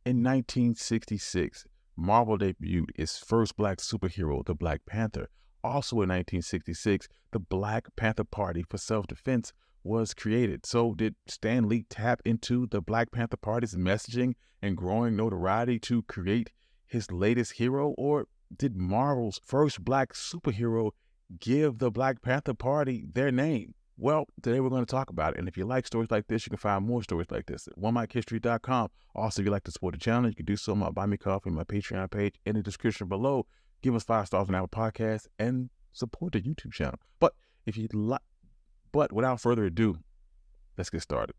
In 1966, Marvel debuted its first black superhero, the Black Panther. Also in 1966, the Black Panther Party for self-defense was created. So did Stan Lee tap into the Black Panther Party's messaging and growing notoriety to create his latest hero? Or did Marvel's first black superhero give the Black Panther Party their name? Well, today we're going to talk about it. And if you like stories like this, you can find more stories like this at onemichistory.com. Also, if you'd like to support the channel, you can do so on my Buy Me Coffee, my Patreon page in the description below. Give us 5 stars on Apple Podcasts and support the YouTube channel. But without further ado, let's get started.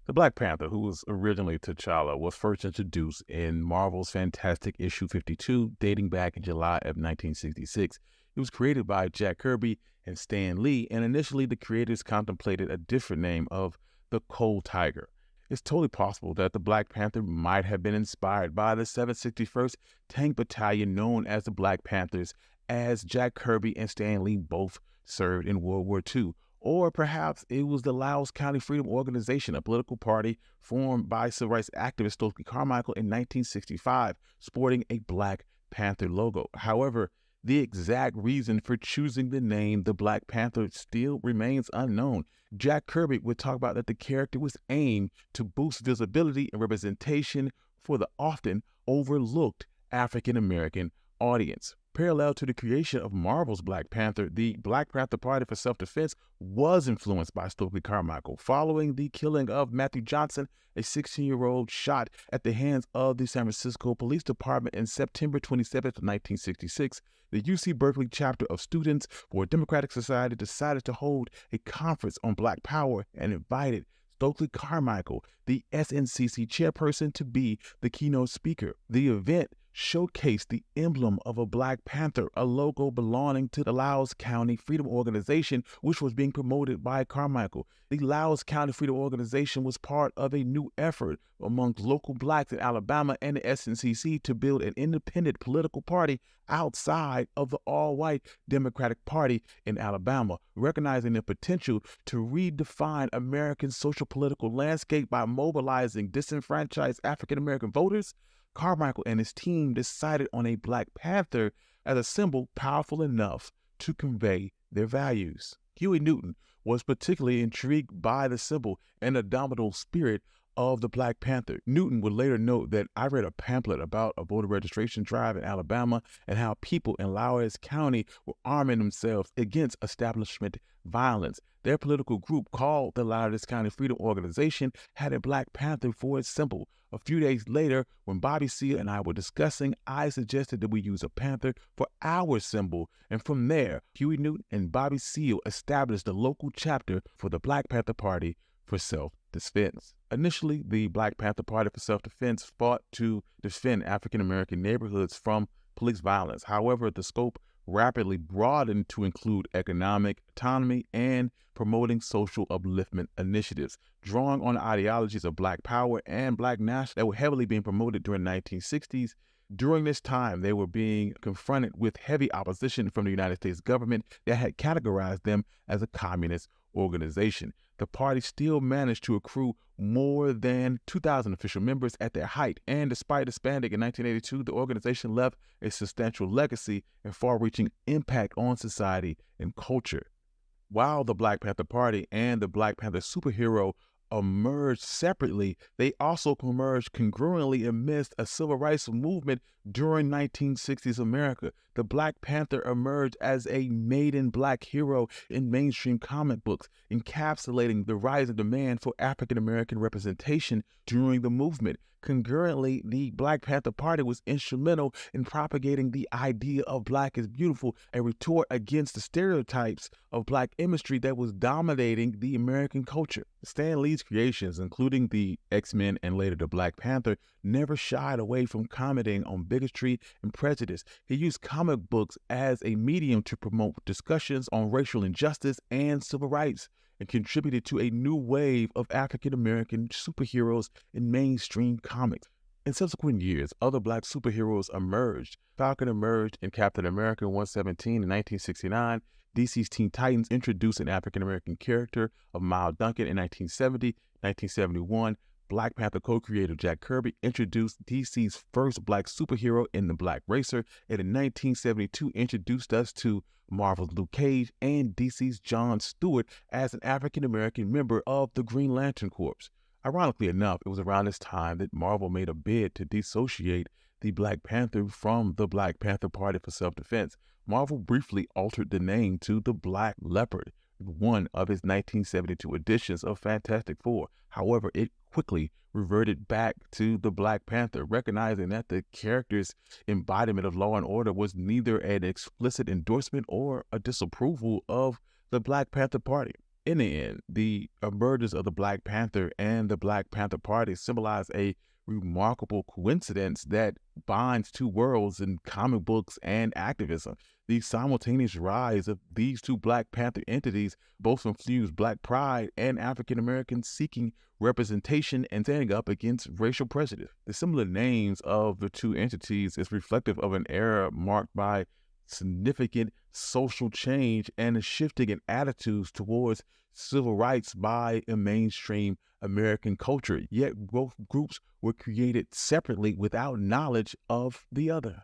The Black Panther, who was originally T'Challa, was first introduced in Marvel's Fantastic issue 52, dating back in July of 1966. It was created by Jack Kirby and Stan Lee, and initially the creators contemplated a different name of the Cold Tiger. It's totally possible that the Black Panther might have been inspired by the 761st Tank Battalion known as the Black Panthers, as Jack Kirby and Stan Lee both served in World War II. Or perhaps it was the Loudoun County Freedom Organization, a political party formed by civil rights activist Stokely Carmichael in 1965, sporting a Black Panther logo. However, the exact reason for choosing the name the Black Panther still remains unknown. Jack Kirby would talk about that the character was aimed to boost visibility and representation for the often overlooked African-American audience. Parallel to the creation of Marvel's Black Panther, the Black Panther Party for self-defense was influenced by Stokely Carmichael. Following the killing of Matthew Johnson, a 16-year-old shot at the hands of the San Francisco Police Department in September 27, 1966, the UC Berkeley chapter of Students for a Democratic Society decided to hold a conference on Black Power and invited Stokely Carmichael, the SNCC chairperson, to be the keynote speaker. The event showcased the emblem of a Black Panther, a logo belonging to the Loudoun County Freedom Organization, which was being promoted by Carmichael. The Loudoun County Freedom Organization was part of a new effort among local blacks in Alabama and the SNCC to build an independent political party outside of the all-white Democratic Party in Alabama, recognizing the potential to redefine American social political landscape by mobilizing disenfranchised African-American voters. Carmichael and his team decided on a Black Panther as a symbol powerful enough to convey their values. Huey Newton was particularly intrigued by the symbol and the dominant spirit of the Black Panther. Newton would later note that I read a pamphlet about a voter registration drive in Alabama and how people in Loudoun County were arming themselves against establishment violence. Their political group, called the Loudoun County Freedom Organization, had a Black Panther for its symbol. A few days later, when Bobby Seale and I were discussing, I suggested that we use a panther for our symbol. And from there, Huey Newton and Bobby Seale established the local chapter for the Black Panther Party for self-defense. Initially, the Black Panther Party for self-defense fought to defend African-American neighborhoods from police violence. However, the scope rapidly broadened to include economic autonomy and promoting social upliftment initiatives, drawing on the ideologies of Black Power and Black nationalism that were heavily being promoted during the 1960s. During this time, they were being confronted with heavy opposition from the United States government that had categorized them as a communist organization. The party still managed to accrue more than 2,000 official members at their height, and despite disbanding in 1982, the organization left a substantial legacy and far-reaching impact on society and culture. While the Black Panther Party and the Black Panther superhero emerged separately, they also emerged congruently amidst a civil rights movement during 1960s America. The Black Panther emerged as a maiden Black hero in mainstream comic books, encapsulating the rising demand for African-American representation during the movement. Concurrently, the Black Panther Party was instrumental in propagating the idea of Black is beautiful, a retort against the stereotypes of Black imagery that was dominating the American culture. Stan Lee's creations, including the X-Men and later the Black Panther, never shied away from commenting on bigotry and prejudice. He used comic books as a medium to promote discussions on racial injustice and civil rights, and contributed to a new wave of African-American superheroes in mainstream comics. In subsequent years, other Black superheroes emerged. Falcon emerged in Captain America 117 in 1969. DC's Teen Titans introduced an African-American character of Miles Duncan in 1970. 1971, Black Panther co-creator Jack Kirby introduced DC's first black superhero in the Black Racer, and in 1972 introduced us to Marvel's Luke Cage and DC's John Stewart as an African-American member of the Green Lantern Corps. Ironically enough, it was around this time that Marvel made a bid to dissociate the Black Panther from the Black Panther Party for self-defense. Marvel briefly altered the name to the Black Leopard, one of its 1972 editions of Fantastic Four. However, it quickly reverted back to the Black Panther, recognizing that the character's embodiment of law and order was neither an explicit endorsement or a disapproval of the Black Panther Party. In the end, the emergence of the Black Panther and the Black Panther Party symbolize a remarkable coincidence that binds two worlds in comic books and activism. The simultaneous rise of these two Black Panther entities both infuse Black pride and African Americans seeking representation and standing up against racial prejudice. The similar names of the two entities is reflective of an era marked by significant social change and a shifting in attitudes towards civil rights by a mainstream American culture, yet both groups were created separately without knowledge of the other.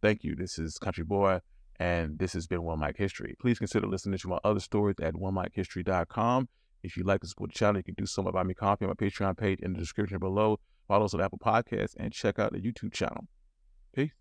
Thank you. This is Country Boy, and this has been One Mic History. Please consider listening to my other stories at onemichistory.com. If you'd like to support the channel, you can do so by buying me coffee on my Patreon page in the description below. Follow us on Apple Podcasts and check out the YouTube channel. Peace.